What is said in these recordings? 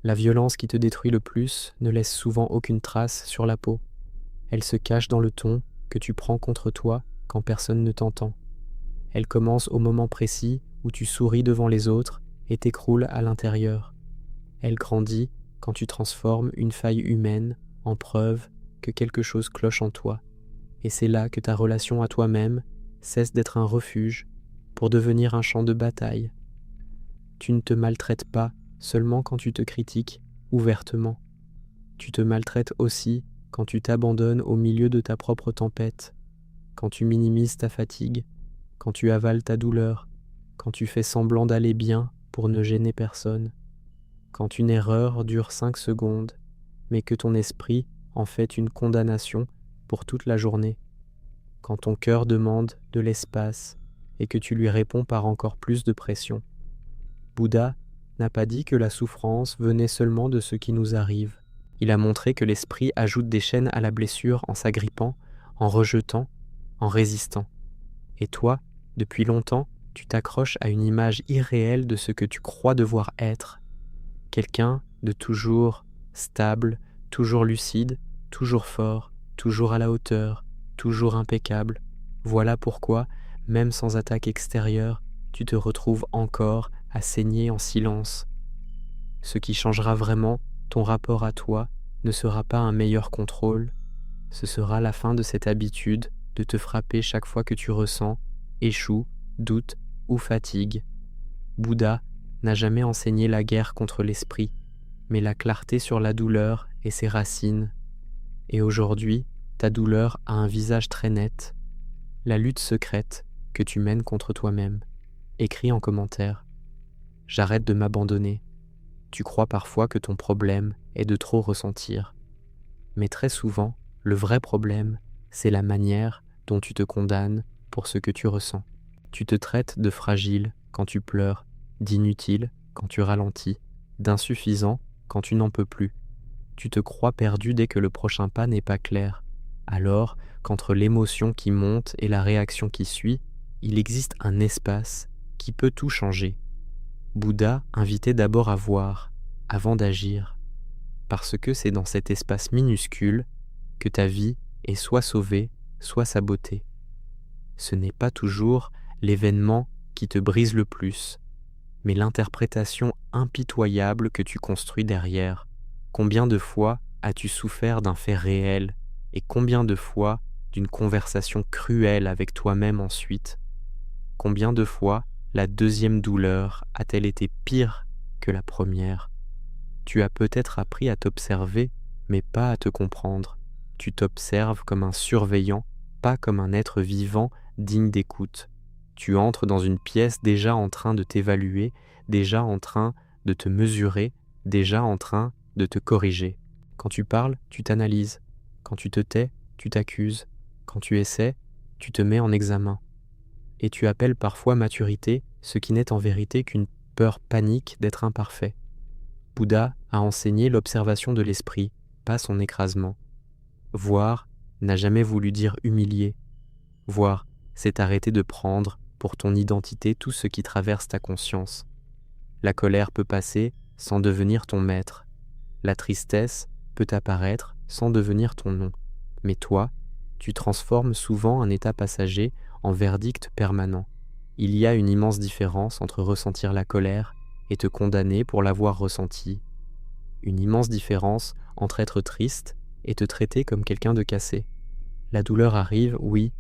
La violence qui te détruit le plus ne laisse souvent aucune trace sur la peau. Elle se cache dans le ton que tu prends contre toi quand personne ne t'entend. Elle commence au moment précis où tu souris devant les autres et t'écroule à l'intérieur. Elle grandit quand tu transformes une faille humaine en preuve que quelque chose cloche en toi. Et c'est là que ta relation à toi-même cesse d'être un refuge pour devenir un champ de bataille. Tu ne te maltraites pas seulement quand tu te critiques ouvertement. Tu te maltraites aussi quand tu t'abandonnes au milieu de ta propre tempête, quand tu minimises ta fatigue, quand tu avales ta douleur, quand tu fais semblant d'aller bien pour ne gêner personne, quand une erreur dure 5 secondes, mais que ton esprit en fait une condamnation pour toute la journée, quand ton cœur demande de l'espace et que tu lui réponds par encore plus de pression. Bouddha n'a pas dit que la souffrance venait seulement de ce qui nous arrive. Il a montré que l'esprit ajoute des chaînes à la blessure en s'agrippant, en rejetant, en résistant. Et toi, depuis longtemps, tu t'accroches à une image irréelle de ce que tu crois devoir être. Quelqu'un de toujours stable, toujours lucide, toujours fort, toujours à la hauteur, toujours impeccable. Voilà pourquoi, même sans attaque extérieure, tu te retrouves encore à saigner en silence. Ce qui changera vraiment ton rapport à toi ne sera pas un meilleur contrôle, ce sera la fin de cette habitude de te frapper chaque fois que tu ressens échoue, doute ou fatigue. Bouddha n'a jamais enseigné la guerre contre l'esprit, mais la clarté sur la douleur et ses racines. Et aujourd'hui, ta douleur a un visage très net, la lutte secrète que tu mènes contre toi-même. Écris en commentaire. J'arrête de m'abandonner. Tu crois parfois que ton problème est de trop ressentir. Mais très souvent, le vrai problème, c'est la manière dont tu te condamnes pour ce que tu ressens. Tu te traites de fragile quand tu pleures, d'inutile quand tu ralentis, d'insuffisant quand tu n'en peux plus. Tu te crois perdu dès que le prochain pas n'est pas clair. Alors qu'entre l'émotion qui monte et la réaction qui suit, il existe un espace qui peut tout changer. Bouddha invitait d'abord à voir, avant d'agir, parce que c'est dans cet espace minuscule que ta vie est soit sauvée, soit sabotée. Ce n'est pas toujours l'événement qui te brise le plus, mais l'interprétation impitoyable que tu construis derrière. Combien de fois as-tu souffert d'un fait réel et combien de fois d'une conversation cruelle avec toi-même ensuite? Combien de fois la deuxième douleur a-t-elle été pire que la première? Tu as peut-être appris à t'observer, mais pas à te comprendre. Tu t'observes comme un surveillant, pas comme un être vivant digne d'écoute. Tu entres dans une pièce déjà en train de t'évaluer, déjà en train de te mesurer, déjà en train de te corriger. Quand tu parles, tu t'analyses. Quand tu te tais, tu t'accuses. Quand tu essaies, tu te mets en examen. Et tu appelles parfois maturité ce qui n'est en vérité qu'une peur panique d'être imparfait. Bouddha a enseigné l'observation de l'esprit, pas son écrasement. Voir n'a jamais voulu dire humilier. Voir, c'est arrêter de prendre pour ton identité tout ce qui traverse ta conscience. La colère peut passer sans devenir ton maître. La tristesse peut apparaître sans devenir ton nom. Mais toi, tu transformes souvent un état passager en verdict permanent. Il y a une immense différence entre ressentir la colère et te condamner pour l'avoir ressentie. Une immense différence entre être triste et te traiter comme quelqu'un de cassé. La douleur arrive, oui,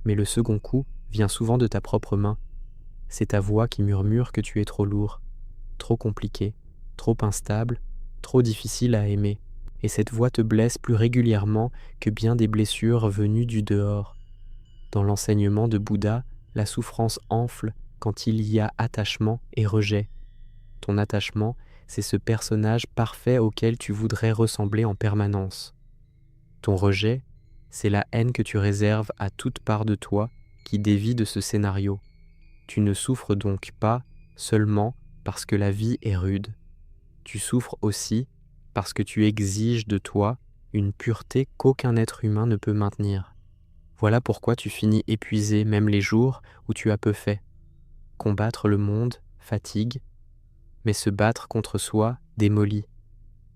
mais le second coup vient souvent de ta propre main. C'est ta voix qui murmure que tu es trop lourd, trop compliqué, trop instable, trop difficile à aimer. Et cette voix te blesse plus régulièrement que bien des blessures venues du dehors. Dans l'enseignement de Bouddha, la souffrance enfle quand il y a attachement et rejet. Ton attachement, c'est ce personnage parfait auquel tu voudrais ressembler en permanence. Ton rejet, c'est la haine que tu réserves à toute part de toi qui dévie de ce scénario. Tu ne souffres donc pas seulement parce que la vie est rude. Tu souffres aussi parce que tu exiges de toi une pureté qu'aucun être humain ne peut maintenir. Voilà pourquoi tu finis épuisé même les jours où tu as peu fait. Combattre le monde fatigue, mais se battre contre soi démolit.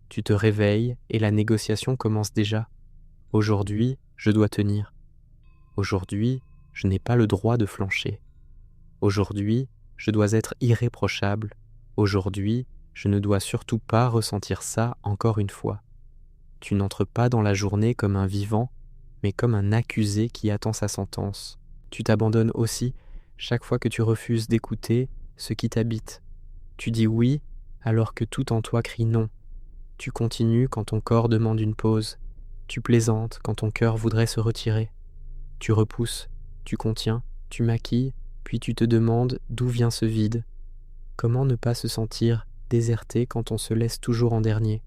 Tu te réveilles et la négociation commence déjà. Aujourd'hui, je dois tenir. Aujourd'hui, je n'ai pas le droit de flancher. Aujourd'hui, je dois être irréprochable. Aujourd'hui, je ne dois surtout pas ressentir ça encore une fois. Tu n'entres pas dans la journée comme un vivant, mais comme un accusé qui attend sa sentence. Tu t'abandonnes aussi chaque fois que tu refuses d'écouter ce qui t'habite. Tu dis oui alors que tout en toi crie non. Tu continues quand ton corps demande une pause. Tu plaisantes quand ton cœur voudrait se retirer. Tu repousses, tu contiens, tu maquilles, puis tu te demandes d'où vient ce vide. Comment ne pas se sentir déserté quand on se laisse toujours en dernier?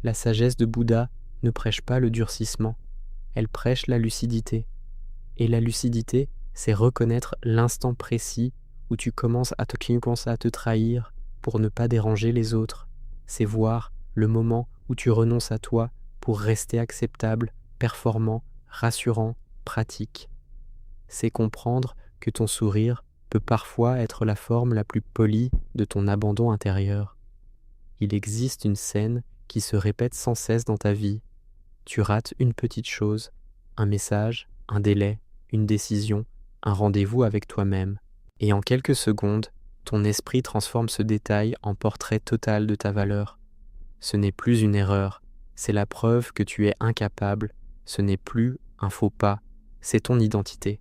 La sagesse de Bouddha ne prêche pas le durcissement, elle prêche la lucidité. Et la lucidité, c'est reconnaître l'instant précis où tu commences à te trahir pour ne pas déranger les autres. C'est voir le moment où tu renonces à toi pour rester acceptable, performant, rassurant, pratique. C'est comprendre que ton sourire peut parfois être la forme la plus polie de ton abandon intérieur. Il existe une scène qui se répète sans cesse dans ta vie. Tu rates une petite chose, un message, un délai, une décision, un rendez-vous avec toi-même. Et en quelques secondes, ton esprit transforme ce détail en portrait total de ta valeur. Ce n'est plus une erreur, c'est la preuve que tu es incapable, ce n'est plus un faux pas, c'est ton identité.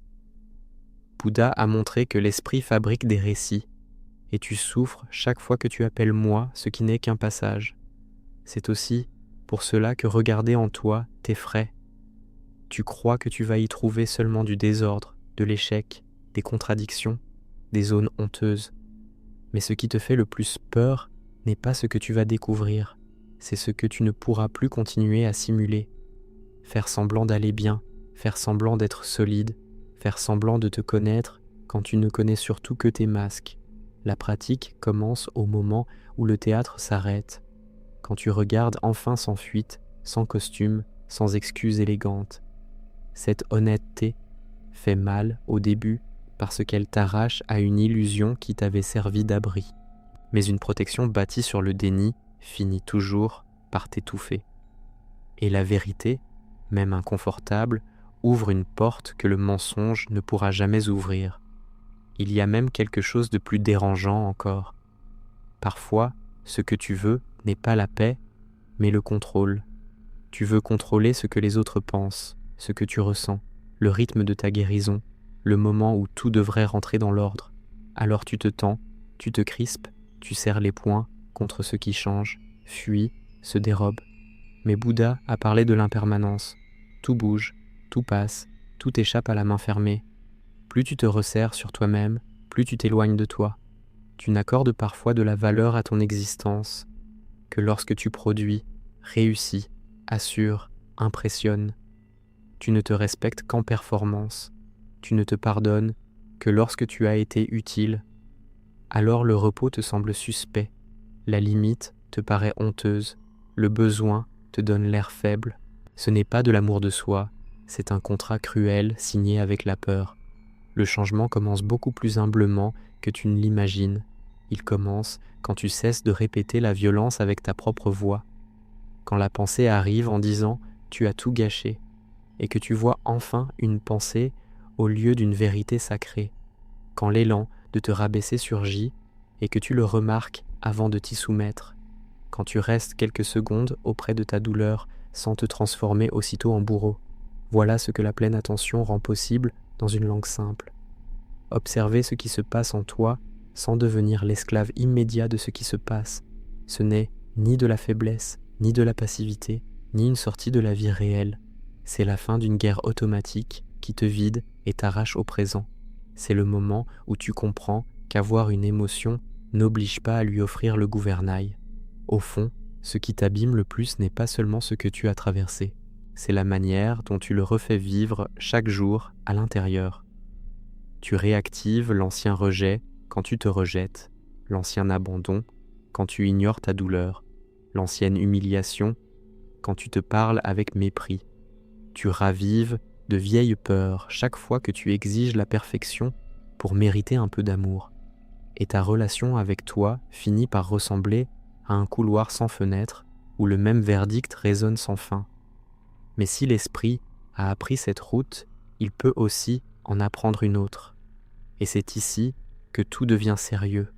Bouddha a montré que l'esprit fabrique des récits, et tu souffres chaque fois que tu appelles moi ce qui n'est qu'un passage. C'est aussi pour cela que regarder en toi t'effraie. Tu crois que tu vas y trouver seulement du désordre, de l'échec, des contradictions, des zones honteuses. Mais ce qui te fait le plus peur n'est pas ce que tu vas découvrir, c'est ce que tu ne pourras plus continuer à simuler. Faire semblant d'aller bien, faire semblant d'être solide, faire semblant de te connaître quand tu ne connais surtout que tes masques. La pratique commence au moment où le théâtre s'arrête, quand tu regardes enfin sans fuite, sans costume, sans excuse élégante. Cette honnêteté fait mal au début parce qu'elle t'arrache à une illusion qui t'avait servi d'abri. Mais une protection bâtie sur le déni finit toujours par t'étouffer. Et la vérité, même inconfortable, ouvre une porte que le mensonge ne pourra jamais ouvrir. Il y a même quelque chose de plus dérangeant encore. Parfois, ce que tu veux n'est pas la paix, mais le contrôle. Tu veux contrôler ce que les autres pensent, ce que tu ressens, le rythme de ta guérison, le moment où tout devrait rentrer dans l'ordre. Alors tu te tends, tu te crispes, tu serres les poings contre ce qui change, fuit, se dérobe. Mais Bouddha a parlé de l'impermanence. Tout bouge, tout passe, tout échappe à la main fermée. Plus tu te resserres sur toi-même, plus tu t'éloignes de toi. Tu n'accordes parfois de la valeur à ton existence que lorsque tu produis, réussis, assures, impressionnes. Tu ne te respectes qu'en performance. Tu ne te pardonnes que lorsque tu as été utile. Alors le repos te semble suspect, la limite te paraît honteuse, le besoin te donne l'air faible. Ce n'est pas de l'amour de soi, c'est un contrat cruel signé avec la peur. Le changement commence beaucoup plus humblement que tu ne l'imagines. Il commence quand tu cesses de répéter la violence avec ta propre voix. Quand la pensée arrive en disant « tu as tout gâché » et que tu vois enfin une pensée au lieu d'une vérité sacrée. Quand l'élan de te rabaisser surgit et que tu le remarques avant de t'y soumettre. Quand tu restes quelques secondes auprès de ta douleur sans te transformer aussitôt en bourreau. Voilà ce que la pleine attention rend possible dans une langue simple. Observer ce qui se passe en toi sans devenir l'esclave immédiat de ce qui se passe. Ce n'est ni de la faiblesse, ni de la passivité, ni une sortie de la vie réelle. C'est la fin d'une guerre automatique qui te vide et t'arrache au présent. C'est le moment où tu comprends qu'avoir une émotion n'oblige pas à lui offrir le gouvernail. Au fond, ce qui t'abîme le plus n'est pas seulement ce que tu as traversé, c'est la manière dont tu le refais vivre chaque jour à l'intérieur. Tu réactives l'ancien rejet quand tu te rejettes, l'ancien abandon quand tu ignores ta douleur, l'ancienne humiliation quand tu te parles avec mépris. Tu ravives de vieilles peurs chaque fois que tu exiges la perfection pour mériter un peu d'amour. Et ta relation avec toi finit par ressembler à un couloir sans fenêtre où le même verdict résonne sans fin. Mais si l'esprit a appris cette route, il peut aussi en apprendre une autre. Et c'est ici que tout devient sérieux.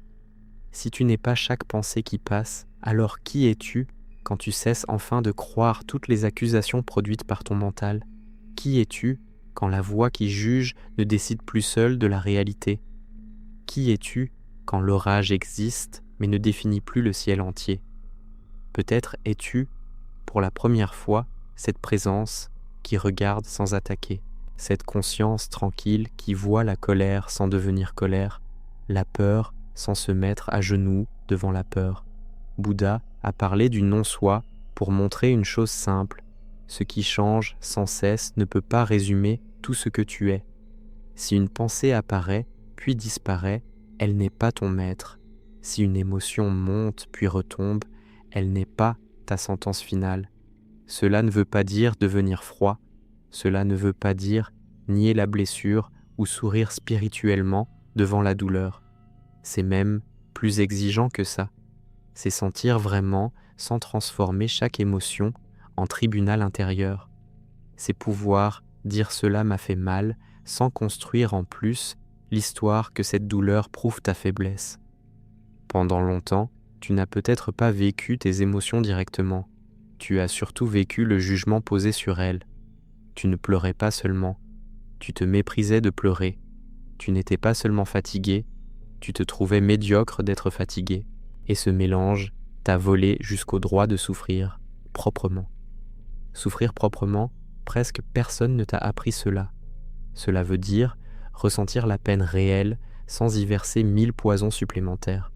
Si tu n'es pas chaque pensée qui passe, alors qui es-tu quand tu cesses enfin de croire toutes les accusations produites par ton mental? Qui es-tu quand la voix qui juge ne décide plus seule de la réalité? Qui es-tu quand l'orage existe mais ne définit plus le ciel entier? Peut-être es-tu, pour la première fois, cette présence qui regarde sans attaquer, cette conscience tranquille qui voit la colère sans devenir colère, la peur sans se mettre à genoux devant la peur. Bouddha a parlé du non-soi pour montrer une chose simple. Ce qui change sans cesse ne peut pas résumer tout ce que tu es. Si une pensée apparaît, puis disparaît, elle n'est pas ton maître. Si une émotion monte puis retombe, elle n'est pas ta sentence finale. Cela ne veut pas dire devenir froid, cela ne veut pas dire nier la blessure ou sourire spirituellement devant la douleur. C'est même plus exigeant que ça. C'est sentir vraiment sans transformer chaque émotion en tribunal intérieur. C'est pouvoir dire cela m'a fait mal sans construire en plus l'histoire que cette douleur prouve ta faiblesse. Pendant longtemps, tu n'as peut-être pas vécu tes émotions directement. Tu as surtout vécu le jugement posé sur elles. Tu ne pleurais pas seulement, tu te méprisais de pleurer. Tu n'étais pas seulement fatigué, tu te trouvais médiocre d'être fatigué. Et ce mélange t'a volé jusqu'au droit de souffrir proprement. Souffrir proprement, presque personne ne t'a appris cela. Cela veut dire ressentir la peine réelle sans y verser 1000 poisons supplémentaires.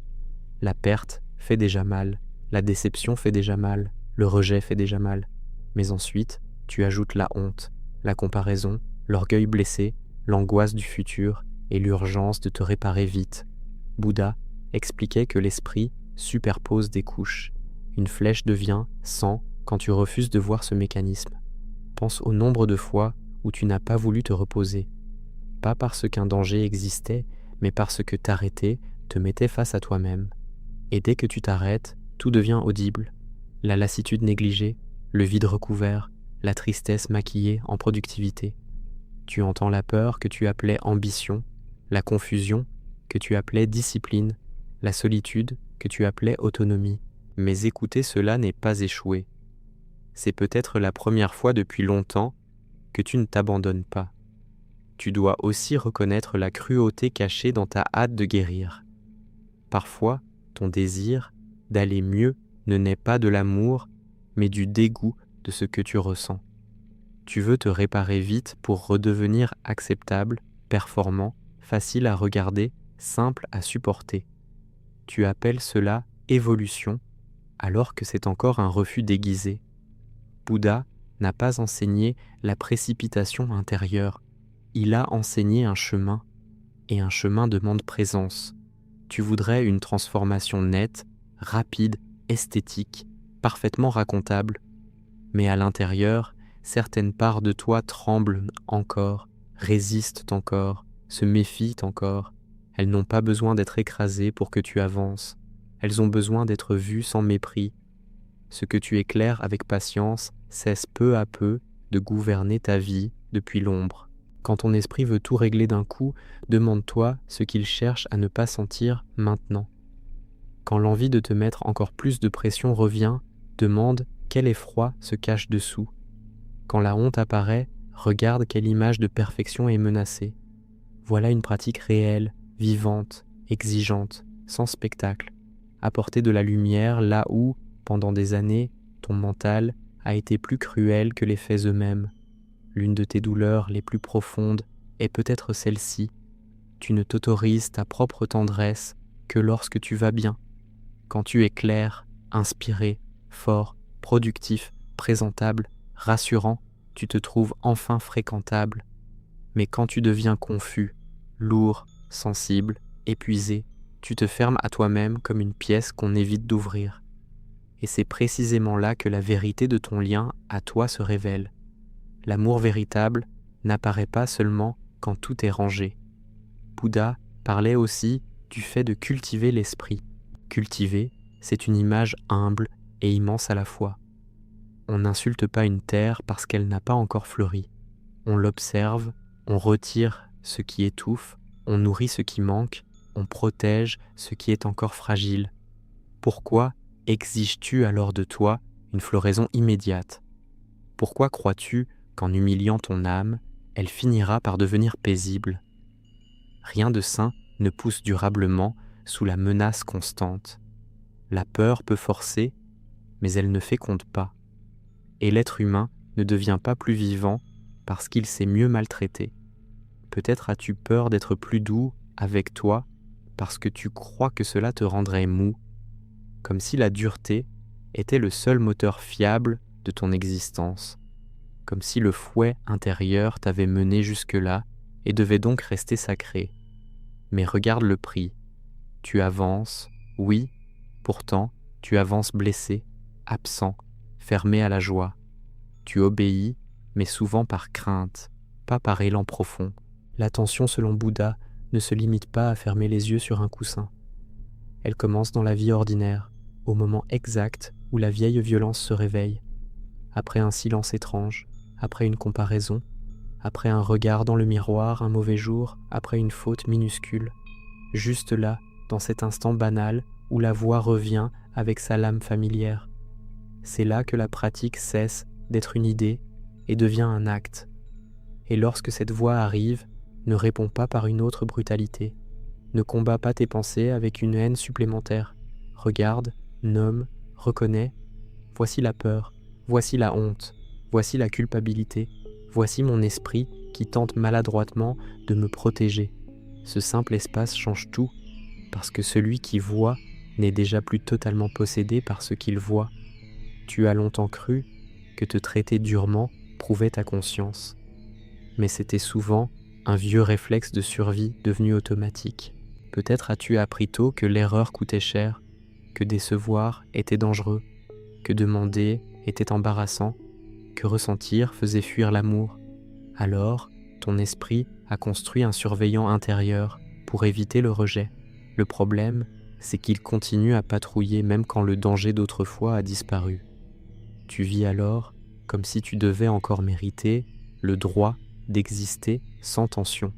La perte fait déjà mal, la déception fait déjà mal, le rejet fait déjà mal. Mais ensuite, tu ajoutes la honte, la comparaison, l'orgueil blessé, l'angoisse du futur et l'urgence de te réparer vite. Bouddha expliquait que l'esprit superpose des couches. Une flèche devient sang quand tu refuses de voir ce mécanisme. Pense au nombre de fois où tu n'as pas voulu te reposer. Pas parce qu'un danger existait, mais parce que t'arrêter te mettait face à toi-même. Et dès que tu t'arrêtes, tout devient audible. La lassitude négligée, le vide recouvert, la tristesse maquillée en productivité. Tu entends la peur que tu appelais ambition, la confusion que tu appelais discipline, la solitude que tu appelais autonomie. Mais écouter cela n'est pas échouer. C'est peut-être la première fois depuis longtemps que tu ne t'abandonnes pas. Tu dois aussi reconnaître la cruauté cachée dans ta hâte de guérir. Parfois, ton désir d'aller mieux ne naît pas de l'amour, mais du dégoût de ce que tu ressens. Tu veux te réparer vite pour redevenir acceptable, performant, facile à regarder, simple à supporter. Tu appelles cela évolution, alors que c'est encore un refus déguisé. Bouddha n'a pas enseigné la précipitation intérieure, il a enseigné un chemin, et un chemin demande présence. Tu voudrais une transformation nette, rapide, esthétique, parfaitement racontable, mais à l'intérieur, certaines parts de toi tremblent encore, résistent encore, se méfient encore. Elles n'ont pas besoin d'être écrasées pour que tu avances. Elles ont besoin d'être vues sans mépris. Ce que tu éclaires avec patience cesse peu à peu de gouverner ta vie depuis l'ombre. Quand ton esprit veut tout régler d'un coup, demande-toi ce qu'il cherche à ne pas sentir maintenant. Quand l'envie de te mettre encore plus de pression revient, demande quel effroi se cache dessous. Quand la honte apparaît, regarde quelle image de perfection est menacée. Voilà une pratique réelle, vivante, exigeante, sans spectacle. Apporter de la lumière là où, pendant des années, ton mental a été plus cruel que les faits eux-mêmes. L'une de tes douleurs les plus profondes est peut-être celle-ci. Tu ne t'autorises ta propre tendresse que lorsque tu vas bien. Quand tu es clair, inspiré, fort, productif, présentable, rassurant, tu te trouves enfin fréquentable. Mais quand tu deviens confus, lourd, sensible, épuisé, tu te fermes à toi-même comme une pièce qu'on évite d'ouvrir. Et c'est précisément là que la vérité de ton lien à toi se révèle. L'amour véritable n'apparaît pas seulement quand tout est rangé. Bouddha parlait aussi du fait de cultiver l'esprit. Cultiver, c'est une image humble et immense à la fois. On n'insulte pas une terre parce qu'elle n'a pas encore fleuri. On l'observe, on retire ce qui étouffe, on nourrit ce qui manque, on protège ce qui est encore fragile. Pourquoi exiges-tu alors de toi une floraison immédiate? Pourquoi crois-tu qu'en humiliant ton âme, elle finira par devenir paisible? Rien de sain ne pousse durablement sous la menace constante. La peur peut forcer, mais elle ne féconde pas. Et l'être humain ne devient pas plus vivant parce qu'il s'est mieux maltraité. Peut-être as-tu peur d'être plus doux avec toi parce que tu crois que cela te rendrait mou, comme si la dureté était le seul moteur fiable de ton existence, comme si le fouet intérieur t'avait mené jusque-là et devait donc rester sacré. Mais regarde le prix. Tu avances, oui, pourtant tu avances blessé, absent, fermé à la joie. Tu obéis, mais souvent par crainte, pas par élan profond. L'attention, selon Bouddha, ne se limite pas à fermer les yeux sur un coussin. Elle commence dans la vie ordinaire, au moment exact où la vieille violence se réveille, après un silence étrange, après une comparaison, après un regard dans le miroir, un mauvais jour, après une faute minuscule. Juste là, dans cet instant banal où la voix revient avec sa lame familière. C'est là que la pratique cesse d'être une idée et devient un acte. Et lorsque cette voix arrive, ne réponds pas par une autre brutalité. Ne combats pas tes pensées avec une haine supplémentaire. Regarde, nomme, reconnais. Voici la peur, voici la honte, voici la culpabilité, voici mon esprit qui tente maladroitement de me protéger. Ce simple espace change tout, parce que celui qui voit n'est déjà plus totalement possédé par ce qu'il voit. Tu as longtemps cru que te traiter durement prouvait ta conscience. Mais c'était souvent un vieux réflexe de survie devenu automatique. Peut-être as-tu appris tôt que l'erreur coûtait cher, que décevoir était dangereux, que demander était embarrassant, que ressentir faisait fuir l'amour. Alors, ton esprit a construit un surveillant intérieur pour éviter le rejet. Le problème, c'est qu'il continue à patrouiller même quand le danger d'autrefois a disparu. Tu vis alors comme si tu devais encore mériter le droit d'exister sans tension.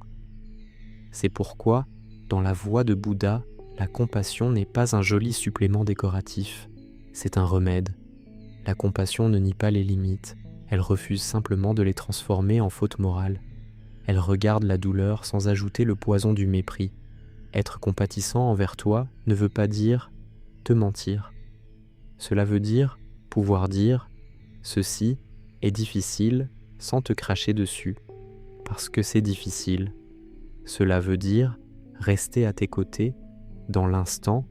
C'est pourquoi, dans la voie de Bouddha, la compassion n'est pas un joli supplément décoratif, c'est un remède. La compassion ne nie pas les limites, elle refuse simplement de les transformer en faute morale. Elle regarde la douleur sans ajouter le poison du mépris. Être compatissant envers toi ne veut pas dire te mentir. Cela veut dire pouvoir dire « ceci est difficile » sans te cracher dessus, parce que c'est difficile. Cela veut dire rester à tes côtés dans l'instant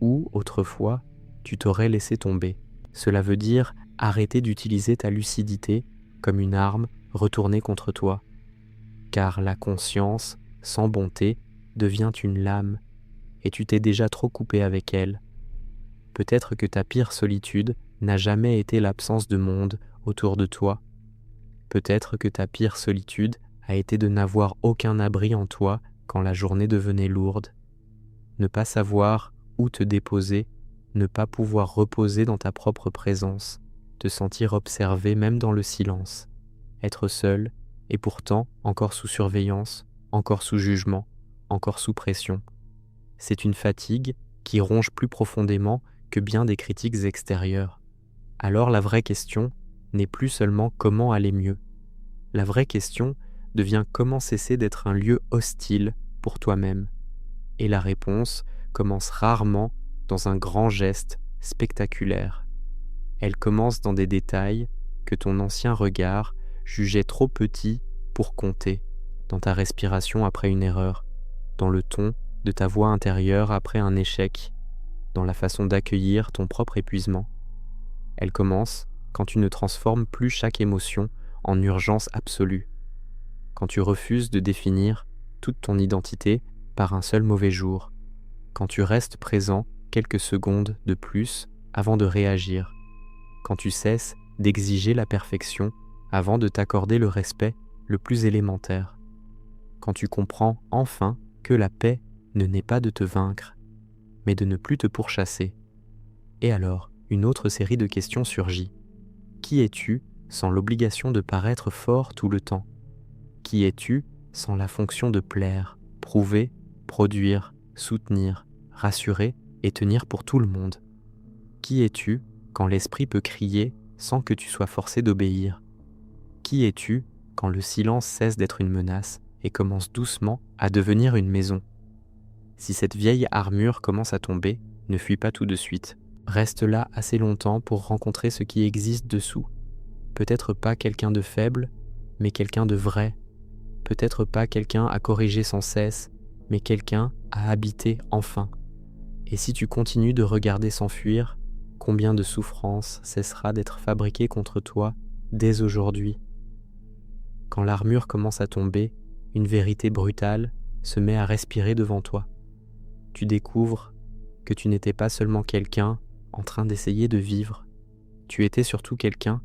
où, autrefois, tu t'aurais laissé tomber. Cela veut dire arrêter d'utiliser ta lucidité comme une arme retournée contre toi. Car la conscience, sans bonté, devient une lame, et tu t'es déjà trop coupé avec elle. Peut-être que ta pire solitude n'a jamais été l'absence de monde autour de toi. Peut-être que ta pire solitude a été de n'avoir aucun abri en toi quand la journée devenait lourde. Ne pas savoir où te déposer, ne pas pouvoir reposer dans ta propre présence, te sentir observé même dans le silence, être seul et pourtant encore sous surveillance, encore sous jugement, encore sous pression. C'est une fatigue qui ronge plus profondément que bien des critiques extérieures. Alors la vraie question n'est plus seulement comment aller mieux. La vraie question devient comment cesser d'être un lieu hostile pour toi-même. Et la réponse commence rarement dans un grand geste spectaculaire. Elle commence dans des détails que ton ancien regard jugeait trop petits pour compter, dans ta respiration après une erreur, dans le ton de ta voix intérieure après un échec, dans la façon d'accueillir ton propre épuisement. Elle commence quand tu ne transformes plus chaque émotion en urgence absolue, quand tu refuses de définir toute ton identité par un seul mauvais jour, quand tu restes présent quelques secondes de plus avant de réagir, quand tu cesses d'exiger la perfection avant de t'accorder le respect le plus élémentaire, quand tu comprends enfin que la paix ne naît pas de te vaincre, mais de ne plus te pourchasser. Et alors, une autre série de questions surgit. Qui es-tu sans l'obligation de paraître fort tout le temps? Qui es-tu sans la fonction de plaire, prouver, produire, soutenir, rassurer et tenir pour tout le monde? Qui es-tu quand l'esprit peut crier sans que tu sois forcé d'obéir? Qui es-tu quand le silence cesse d'être une menace et commence doucement à devenir une maison? Si cette vieille armure commence à tomber, ne fuis pas tout de suite. Reste là assez longtemps pour rencontrer ce qui existe dessous. Peut-être pas quelqu'un de faible, mais quelqu'un de vrai. Peut-être pas quelqu'un à corriger sans cesse, mais quelqu'un à habiter enfin. Et si tu continues de regarder s'enfuir, combien de souffrances cessera d'être fabriquée contre toi dès aujourd'hui? Quand l'armure commence à tomber, une vérité brutale se met à respirer devant toi. Tu découvres que tu n'étais pas seulement quelqu'un en train d'essayer de vivre, tu étais surtout quelqu'un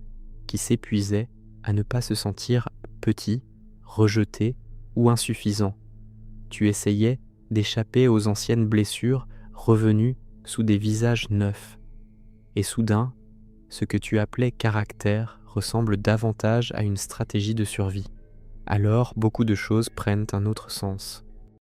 qui s'épuisait à ne pas se sentir petit, rejeté ou insuffisant. Tu essayais d'échapper aux anciennes blessures revenues sous des visages neufs. Et soudain, ce que tu appelais caractère ressemble davantage à une stratégie de survie. Alors, beaucoup de choses prennent un autre sens.